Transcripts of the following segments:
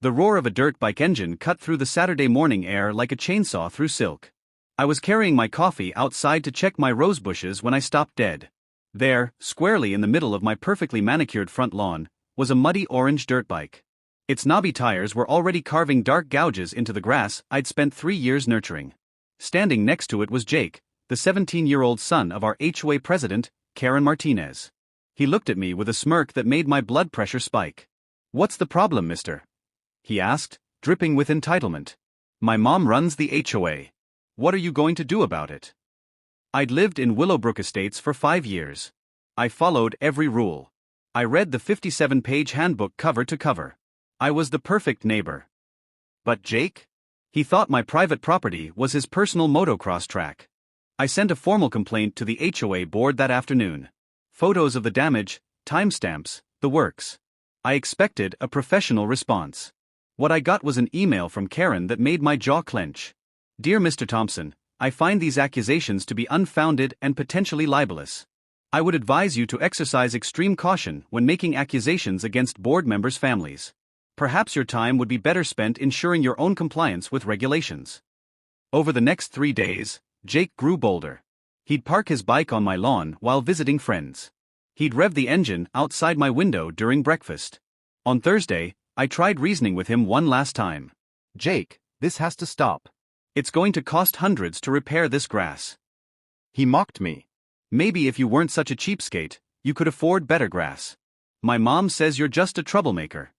The roar of a dirt bike engine cut through the Saturday morning air like a chainsaw through silk. I was carrying my coffee outside to check my rose bushes when I stopped dead. There, squarely in the middle of my perfectly manicured front lawn, was a muddy orange dirt bike. Its knobby tires were already carving dark gouges into the grass I'd spent 3 years nurturing. Standing next to it was Jake, the 17-year-old son of our HOA president, Karen Martinez. He looked at me with a smirk that made my blood pressure spike. "What's the problem, mister?" he asked, dripping with entitlement. "My mom runs the HOA. What are you going to do about it?" I'd lived in Willowbrook Estates for 5 years. I followed every rule. I read the 57-page handbook cover to cover. I was the perfect neighbor. But Jake? He thought my private property was his personal motocross track. I sent a formal complaint to the HOA board that afternoon. Photos of the damage, timestamps, the works. I expected a professional response. What I got was an email from Karen that made my jaw clench. "Dear Mr. Thompson, I find these accusations to be unfounded and potentially libelous. I would advise you to exercise extreme caution when making accusations against board members' families. Perhaps your time would be better spent ensuring your own compliance with regulations." Over the next 3 days, Jake grew bolder. He'd park his bike on my lawn while visiting friends. He'd rev the engine outside my window during breakfast. On Thursday, I tried reasoning with him one last time. "Jake, this has to stop. It's going to cost hundreds to repair this grass." He mocked me. "Maybe if you weren't such a cheapskate, you could afford better grass. My mom says you're just a troublemaker."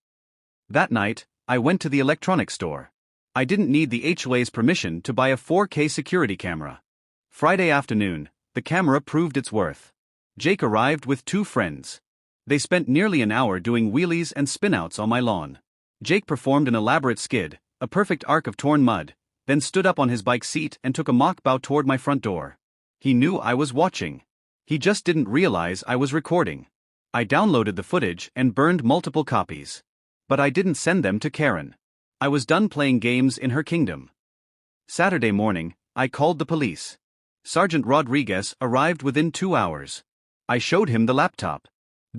That night, I went to the electronics store. I didn't need the HOA's permission to buy a 4K security camera. Friday afternoon, the camera proved its worth. Jake arrived with 2 friends. They spent nearly an hour doing wheelies and spinouts on my lawn. Jake performed an elaborate skid, a perfect arc of torn mud, then stood up on his bike seat and took a mock bow toward my front door. He knew I was watching. He just didn't realize I was recording. I downloaded the footage and burned multiple copies. But I didn't send them to Karen. I was done playing games in her kingdom. Saturday morning, I called the police. Sergeant Rodriguez arrived within 2 hours. I showed him the laptop.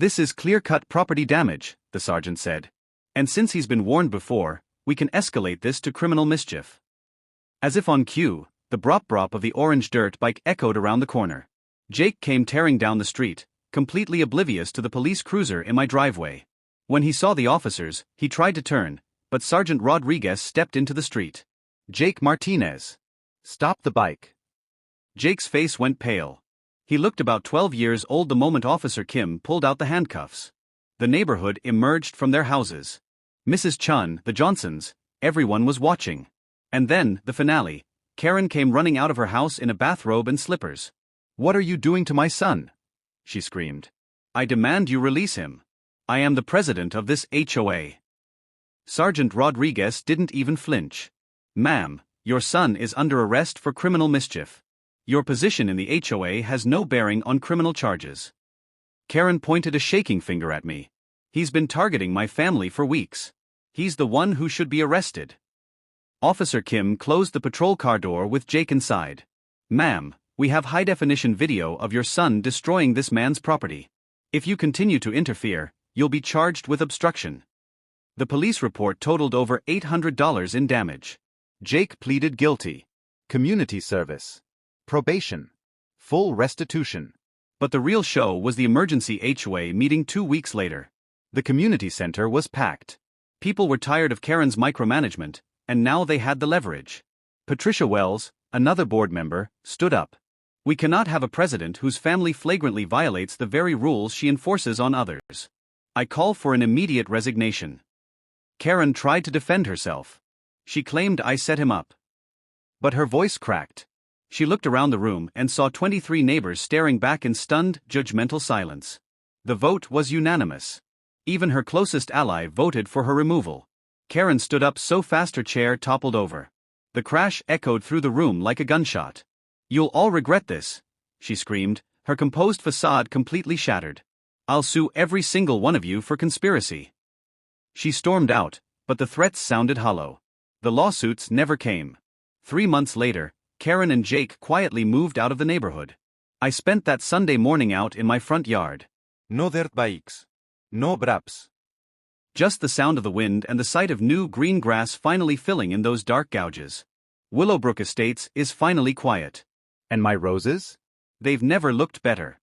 "This is clear-cut property damage," the sergeant said. "And since he's been warned before, we can escalate this to criminal mischief." As if on cue, the brop-brop of the orange dirt bike echoed around the corner. Jake came tearing down the street, completely oblivious to the police cruiser in my driveway. When he saw the officers, he tried to turn, but Sergeant Rodriguez stepped into the street. "Jake Martinez, stop the bike." Jake's face went pale. He looked about 12 years old the moment Officer Kim pulled out the handcuffs. The neighborhood emerged from their houses. Mrs. Chun, the Johnsons, everyone was watching. And then, the finale, Karen came running out of her house in a bathrobe and slippers. "What are you doing to my son?" she screamed. "I demand you release him. I am the president of this HOA." Sergeant Rodriguez didn't even flinch. "Ma'am, your son is under arrest for criminal mischief. Your position in the HOA has no bearing on criminal charges." Karen pointed a shaking finger at me. "He's been targeting my family for weeks. He's the one who should be arrested." Officer Kim closed the patrol car door with Jake inside. "Ma'am, we have high-definition video of your son destroying this man's property. If you continue to interfere, you'll be charged with obstruction." The police report totaled over $800 in damage. Jake pleaded guilty. Community service. Probation. Full restitution. But the real show was the emergency HOA meeting 2 weeks later. The community center was packed. People were tired of Karen's micromanagement, and now they had the leverage. Patricia Wells, another board member, stood up. "We cannot have a president whose family flagrantly violates the very rules she enforces on others. I call for an immediate resignation." Karen tried to defend herself. She claimed I set him up. But her voice cracked. She looked around the room and saw 23 neighbors staring back in stunned, judgmental silence. The vote was unanimous. Even her closest ally voted for her removal. Karen stood up so fast her chair toppled over. The crash echoed through the room like a gunshot. "You'll all regret this," she screamed, her composed facade completely shattered. "I'll sue every single one of you for conspiracy." She stormed out, but the threats sounded hollow. The lawsuits never came. 3 months later, Karen and Jake quietly moved out of the neighborhood. I spent that Sunday morning out in my front yard. No dirt bikes. No braps. Just the sound of the wind and the sight of new green grass finally filling in those dark gouges. Willowbrook Estates is finally quiet. And my roses? They've never looked better.